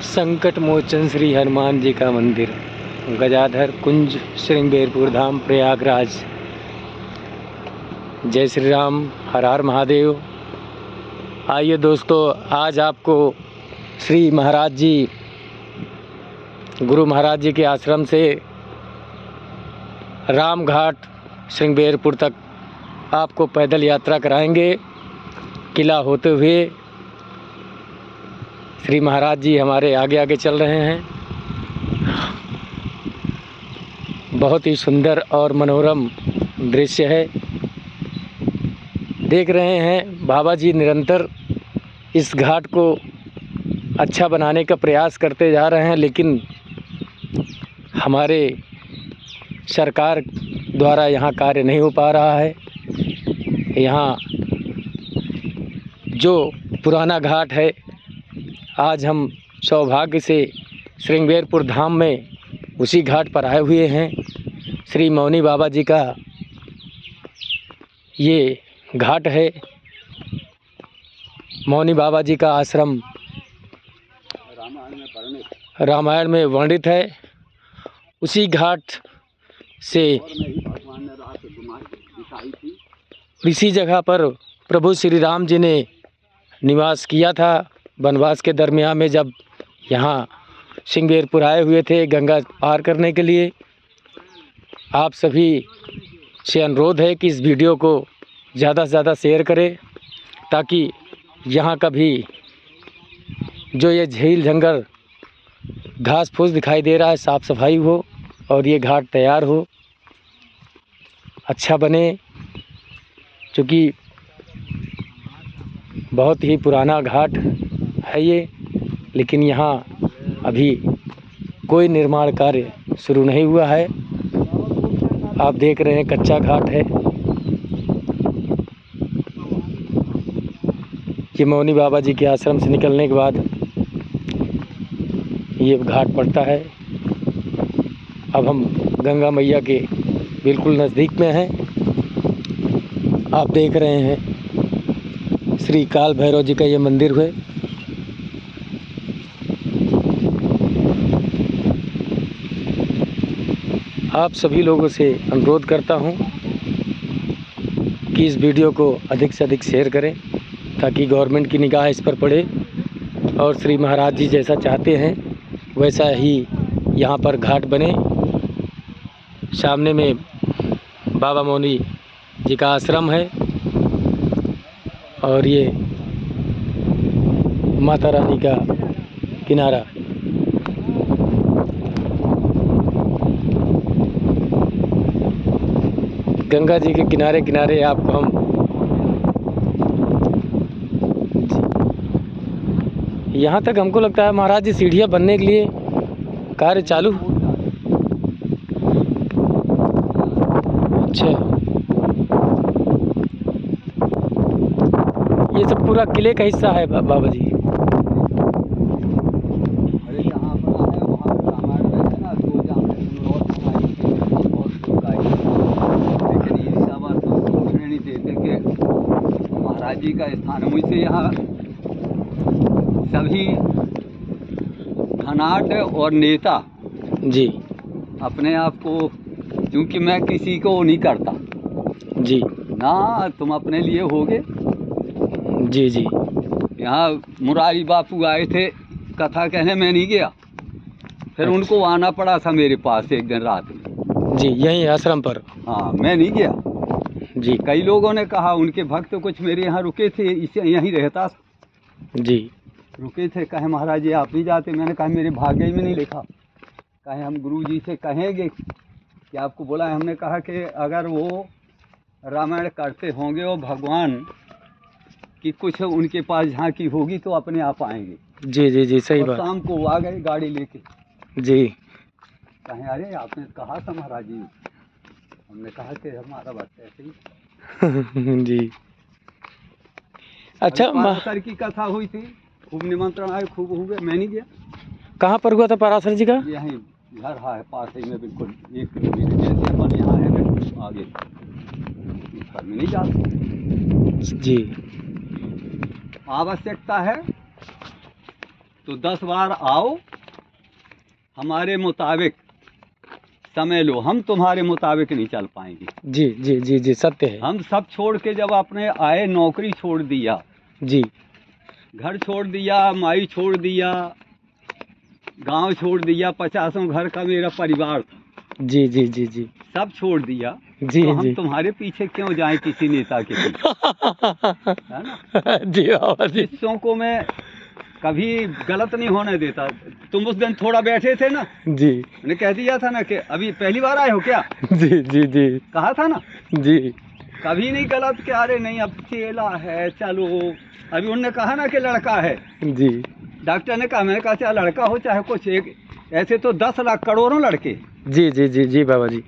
संकट मोचन श्री हनुमान जी का मंदिर, गजाधर कुंज, श्रृंगेरपुर धाम, प्रयागराज। जय श्री राम, हर हर महादेव। आइए दोस्तों, आज आपको श्री महाराज जी, गुरु महाराज जी के आश्रम से रामघाट श्रृंगेरपुर तक आपको पैदल यात्रा कराएंगे। किला होते हुए श्री महाराज जी हमारे आगे आगे चल रहे हैं। बहुत ही सुंदर और मनोरम दृश्य है। देख रहे हैं बाबा जी निरंतर इस घाट को अच्छा बनाने का प्रयास करते जा रहे हैं, लेकिन हमारे सरकार द्वारा यहाँ कार्य नहीं हो पा रहा है। यहाँ जो पुराना घाट है, आज हम सौभाग्य से श्रृंगेरपुर धाम में उसी घाट पर आए हुए हैं। श्री मौनी बाबा जी का ये घाट है। मौनी बाबा जी का आश्रम रामायण में वर्णित है। उसी घाट से इसी जगह पर प्रभु श्री राम जी ने निवास किया था। वनवास के दरमियान में जब यहाँ श्रृंगेरपुर आए हुए थे गंगा पार करने के लिए। आप सभी से अनुरोध है कि इस वीडियो को ज़्यादा से ज़्यादा शेयर करें, ताकि यहाँ का भी जो ये झील जंगल घास फूस दिखाई दे रहा है, साफ़ सफाई हो और ये घाट तैयार हो, अच्छा बने। क्योंकि बहुत ही पुराना घाट है ये, लेकिन यहाँ अभी कोई निर्माण कार्य शुरू नहीं हुआ है। आप देख रहे हैं कच्चा घाट है। ये मौनी बाबा जी के आश्रम से निकलने के बाद ये घाट पड़ता है। अब हम गंगा मैया के बिल्कुल नज़दीक में हैं। आप देख रहे हैं श्री काल भैरव जी का ये मंदिर है। आप सभी लोगों से अनुरोध करता हूं कि इस वीडियो को अधिक से अधिक शेयर करें, ताकि गवर्नमेंट की निगाह इस पर पड़े और श्री महाराज जी जैसा चाहते हैं वैसा ही यहाँ पर घाट बने। सामने में बाबा मौनी जी का आश्रम है और ये माता रानी का किनारा। गंगा जी के किनारे किनारे आपको हम यहाँ तक हमको लगता है महाराज जी सीढ़ियाँ बनने के लिए कार्य चालू। अच्छा, ये सब पूरा किले का हिस्सा है बाबा जी। महाराज जी का स्थान है। मुझसे यहाँ सभी धनाढ़ और नेता जी अपने आप को, क्योंकि मैं किसी को नहीं करता जी ना, तुम अपने लिए होगे। जी जी यहाँ मुरारी बापू आए थे कथा कहने, मैं नहीं गया। फिर उनको आना पड़ा था मेरे पास एक दिन रात में। जी, यहीं आश्रम पर। हाँ, मैं नहीं गया जी। कई लोगों ने कहा, उनके भक्त कुछ मेरे यहाँ रुके थे, इसे यहीं रहता जी, रुके थे। कहे महाराज जी आप भी जाते। मैंने कहा मेरे भाग्य में नहीं लिखा। कहे हम गुरु जी से कहेंगे कि आपको बोला है। हमने कहा कि अगर वो रामायण करते होंगे और भगवान की कुछ उनके पास झांकी होगी तो अपने आप आएंगे। जी जी जी, सही बात। शाम को वो आ गए गाड़ी लेके। जी, कहे अरे आपने कहा था महाराज जी। हमने कहा कि हमारा बात ऐसे ही जी। अच्छा, पराशर की कथा हुई थी, खूब निमंत्रण आए, खूब हुए। मैं नहीं गया। कहाँ पर हुआ था पराशर जी का? यहीं घर है पास ही में, बिल्कुल 1 किलोमीटर जैसे अपन यहाँ है बिल्कुल आगे। इस पर में नहीं जाते। जी, आवश्यकता है तो 10 बार आओ, हमारे मुताबिक समय लो, हम तुम्हारे मुताबिक नहीं चल पाएंगे। जी जी जी जी, सत्य है। हम सब छोड़ के जब अपने आए, नौकरी छोड़ दिया, जी घर छोड़ दिया, माई छोड़ दिया, गांव छोड़ दिया, 50 घर का मेरा परिवार था, जी जी जी जी सब छोड़ दिया। जी तो हम जी तुम्हारे पीछे क्यों जाएं किसी नेता के पीछे, है ना। जी बाबा जी। शिष्यों को मैं कभी गलत नहीं होने देता। तुम उस दिन थोड़ा बैठे थे ना, जी मैंने कह दिया था ना कि अभी पहली बार आए हो क्या, जी जी जी कहा था ना। जी कभी नहीं गलत कि अरे नहीं अब चेला है चलो। अभी उनने कहा ना कि लड़का है, जी डॉक्टर ने कहा, मैंने कहा चाहे लड़का हो चाहे कुछ, एक ऐसे तो 10 लाख करोड़ों लड़के। जी जी जी जी बाबा जी।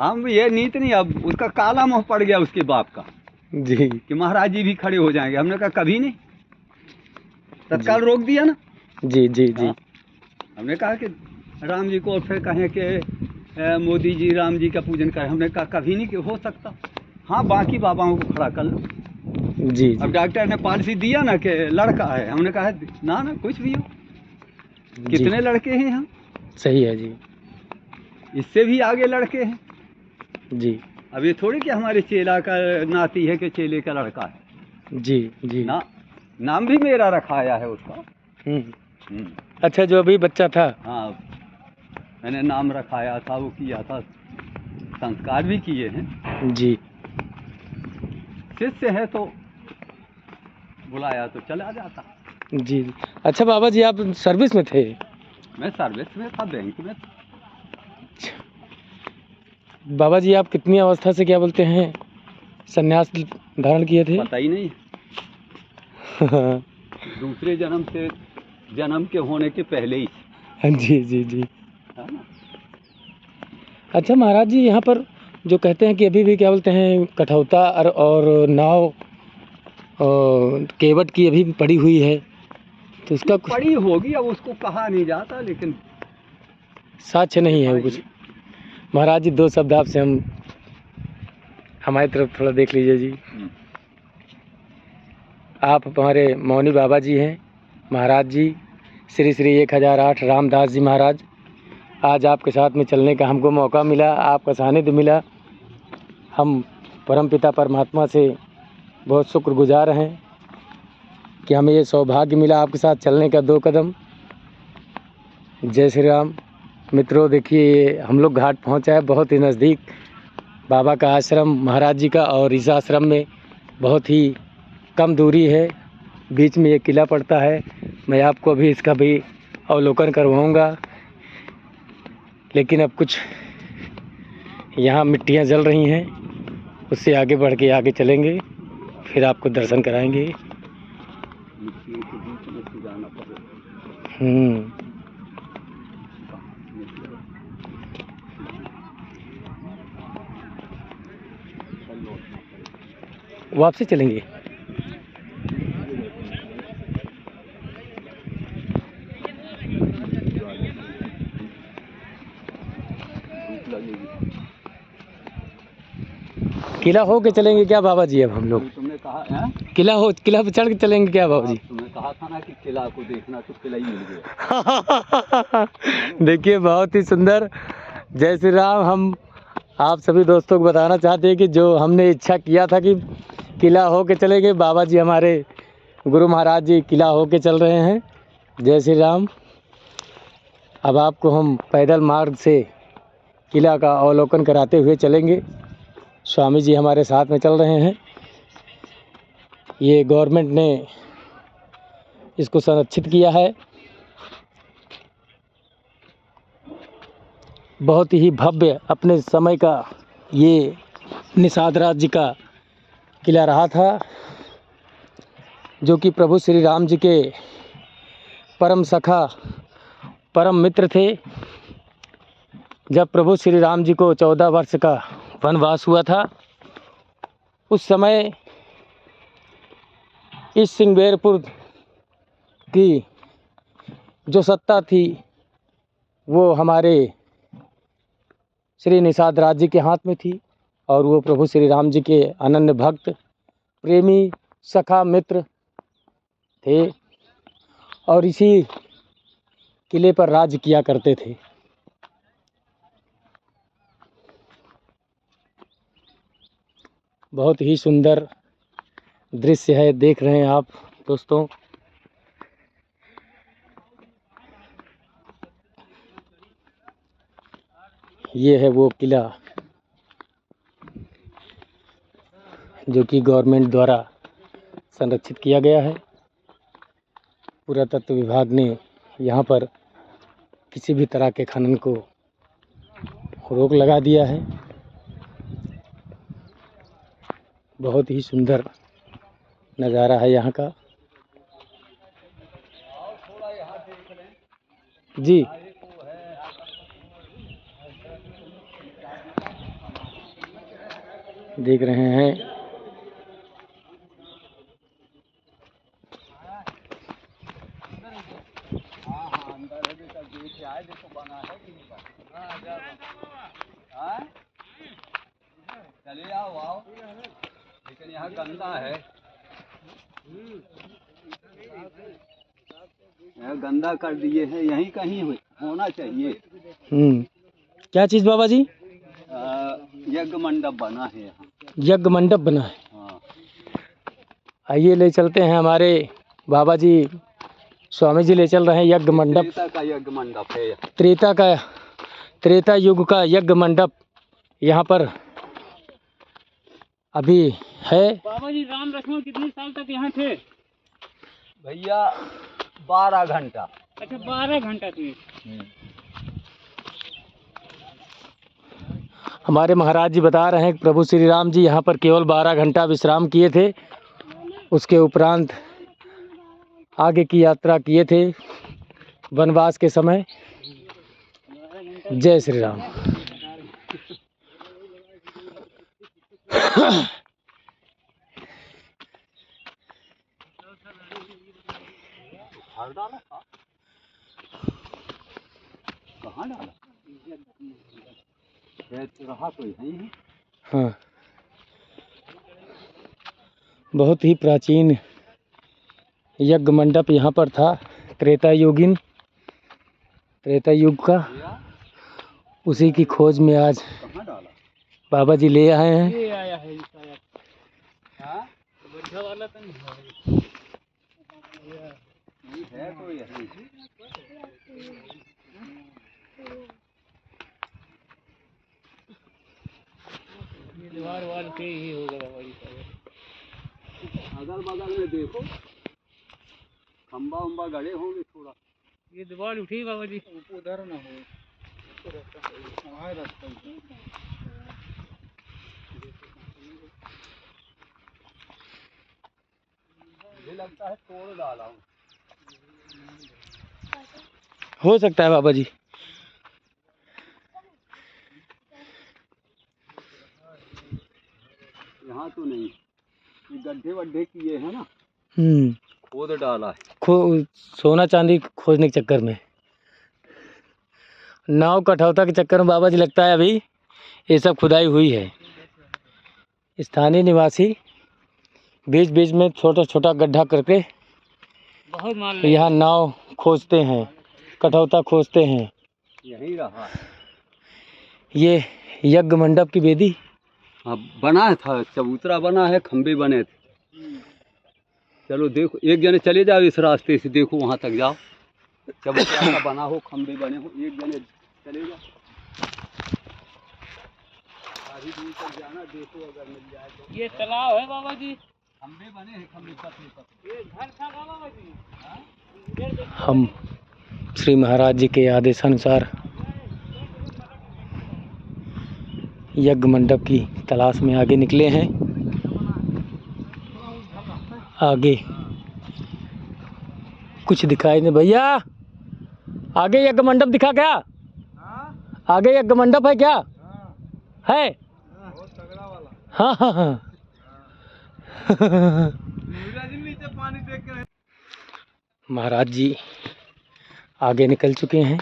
हम ये नीत नहीं, अब उसका काला मुंह पड़ गया उसके बाप का जी कि महाराज जी भी खड़े हो जाएंगे। हमने कहा कभी नहीं, तत्काल रोक दिया ना। जी जी जी हाँ। हमने कहा कि राम जी को, और फिर कहें कि मोदी जी राम जी का पूजन करें, हमने कहा कभी नहीं कि हो सकता। हाँ, बाकी बाबाओं को खड़ा कर लो। जी अब डॉक्टर ने पॉलिसी दिया ना कि लड़का है, हमने कहा ना ना कुछ भी हो, कितने लड़के हैं हम, सही है जी। इससे भी आगे लड़के हैं। जी अब ये थोड़ी कि हमारे चेला का नाती है कि चेले का लड़का है जी जी ना। नाम भी मेरा रखाया है उसका। हम्म। अच्छा, जो अभी बच्चा था। हाँ, मैंने नाम रखाया था, वो किया था, संस्कार भी किए हैं। जी शिष्य है तो बुलाया तो चला जाता। जी। अच्छा बाबा जी, आप सर्विस में थे? मैं सर्विस में था, बैंक में था। बाबा जी, आप कितनी अवस्था से क्या बोलते हैं संन्यास धारण किए थे? पता ही नहीं। दूसरे जन्म से, जन्म के होने के पहले ही। जी जी जी। है ना। अच्छा महाराज जी, यहाँ पर जो कहते हैं कि अभी भी क्या बोलते हैं कठौता और नाव और केवट की अभी भी पड़ी हुई है, तो उसका कुछ पड़ी होगी, अब उसको कहा नहीं जाता, लेकिन साक्ष्य नहीं है वो कुछ? महाराज जी, 2 शब्द आपसे हम हमारी तरफ थोड़ा देख लीजिए जी। आप हमारे मौनी बाबा जी हैं, महाराज जी श्री श्री 1008 रामदास जी महाराज। आज आपके साथ में चलने का हमको मौका मिला, आपका सानिध्य मिला। हम परमपिता परमात्मा से बहुत शुक्रगुजार हैं कि हमें ये सौभाग्य मिला आपके साथ चलने का 2 कदम। जय श्री राम। मित्रों, देखिए ये हम लोग घाट पहुँचा है, बहुत ही नज़दीक बाबा का आश्रम महाराज जी का, और इस आश्रम में बहुत ही कम दूरी है, बीच में ये किला पड़ता है। मैं आपको अभी इसका भी अवलोकन करवाऊंगा, लेकिन अब कुछ यहाँ मिट्टियाँ जल रही हैं, उससे आगे बढ़ के आगे चलेंगे, फिर आपको दर्शन कराएंगे। वापसी चलेंगे। किला हो के चलेंगे क्या बाबा जी? अब हम लोग तुमने कहा है? किला पे चढ़ के चलेंगे क्या बाबा जी? तुमने कहा था ना कि किला को देखना, तो किला ही मिल गया। देखिए, बहुत ही सुंदर। जय श्री राम। हम आप सभी दोस्तों को बताना चाहते हैं कि जो हमने इच्छा किया था कि किला हो के चलेंगे, बाबा जी हमारे गुरु महाराज जी किला हो के चल रहे हैं। जय श्री राम। अब आपको हम पैदल मार्ग से किला का अवलोकन कराते हुए चलेंगे। स्वामी जी हमारे साथ में चल रहे हैं। ये गवर्नमेंट ने इसको संरक्षित किया है। बहुत ही भव्य अपने समय का ये निषाद राज्य का किला रहा था, जो कि प्रभु श्री राम जी के परम सखा, परम मित्र थे। जब प्रभु श्री राम जी को 14 वर्ष का वनवास हुआ था, उस समय इस सिंगबेरपुर की जो सत्ता थी वो हमारे श्री निषाद राज्य के हाथ में थी, और वो प्रभु श्री राम जी के अनन्य भक्त, प्रेमी, सखा, मित्र थे। और इसी किले पर राज किया करते थे। बहुत ही सुंदर दृश्य है, देख रहे हैं आप दोस्तों। ये है वो किला जो कि गवर्नमेंट द्वारा संरक्षित किया गया है। पुरातत्व विभाग ने यहाँ पर किसी भी तरह के खनन को रोक लगा दिया है। बहुत ही सुंदर नज़ारा है यहाँ का। जी, देख रहे हैं। चले आओ लेकिन यहाँ गंदा है, यहाँ गंदा कर दिए हैं, यहीं कहीं होना चाहिए। क्या चीज़ बाबा जी? यज्ञ मंडप बना है यहाँ। यज्ञ मंडप बना है। हाँ। आइए ले चलते हैं, हमारे बाबा जी स्वामी जी ले चल रहे हैं। यज्ञ मंडप, त्रेता का यज्ञ मंडप है। त्रेता युग का यज्ञ मंडप यहाँ पर अभी है। बाबा जी राम लक्ष्मण कितने साल तक यहाँ थे? भैया 12 घंटा। अच्छा, 12 घंटा थे। हमारे महाराज जी बता रहे हैं कि प्रभु श्री राम जी यहाँ पर केवल 12 घंटा विश्राम किए थे। उसके उपरांत आगे की यात्रा किए थे वनवास के समय। जय श्री राम। कहाँ डाला? रहा तो यहीं है। हाँ, बहुत ही प्राचीन यज्ञ मंडप यहाँ पर था। त्रेता युग का, उसी की खोज में आज कहाँ डाला? बाबा जी ले आए हैं। ये आया है शायद। हाँ? बढ़िया वाला तो नहीं है तो यही। ये दीवार वाल पे ही होगा बाबा जी शायद। अगल बगल में देखो, खंबा उम्बा गड़े होंगे थोड़ा। ये दीवार उठी बाबा जी। उधर ना हो, रास्ता मुझे लगता है तोड़ डाला हूँ। हो सकता है बाबा जी। यहाँ तो नहीं, ये गड्ढे वड्ढे किए हैं ना, खोद डाला है। सोना चांदी खोजने के चक्कर में, नाव कठौता के चक्कर में बाबा जी लगता है अभी ये सब खुदाई हुई है। स्थानीय निवासी बीच बीच में छोटा छोटा गड्ढा करके बहुत माल यहाँ नाव खोजते हैं, कठौता खोजते हैं। यही रहा है ये यज्ञ मंडप की वेदी। हाँ, बना था, चबूतरा बना है, खंबे बने थे। चलो देखो, एक जने चले जाओ इस रास्ते से, देखो वहाँ तक जाओ, चबूतरा का बना हो, खंबे बने हो, एक जने चले जाओ। आधी दूर तक जाना, देखो अगर मिल जाए तो। ये तालाब है बाबा जी। खंबे बने हैं, खंबे पतले। ये घर था बाबा जी। हम श्री महाराज जी के आदेशानुसार यज्ञ मंडप की तलाश में आगे निकले हैं। आगे कुछ दिखाई नहीं भैया। आगे यज्ञ मंडप दिखा क्या? आगे यज्ञ मंडप है क्या? है? हाँ हाँ हाँ। महाराज जी आगे निकल चुके हैं।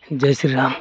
जय श्री राम।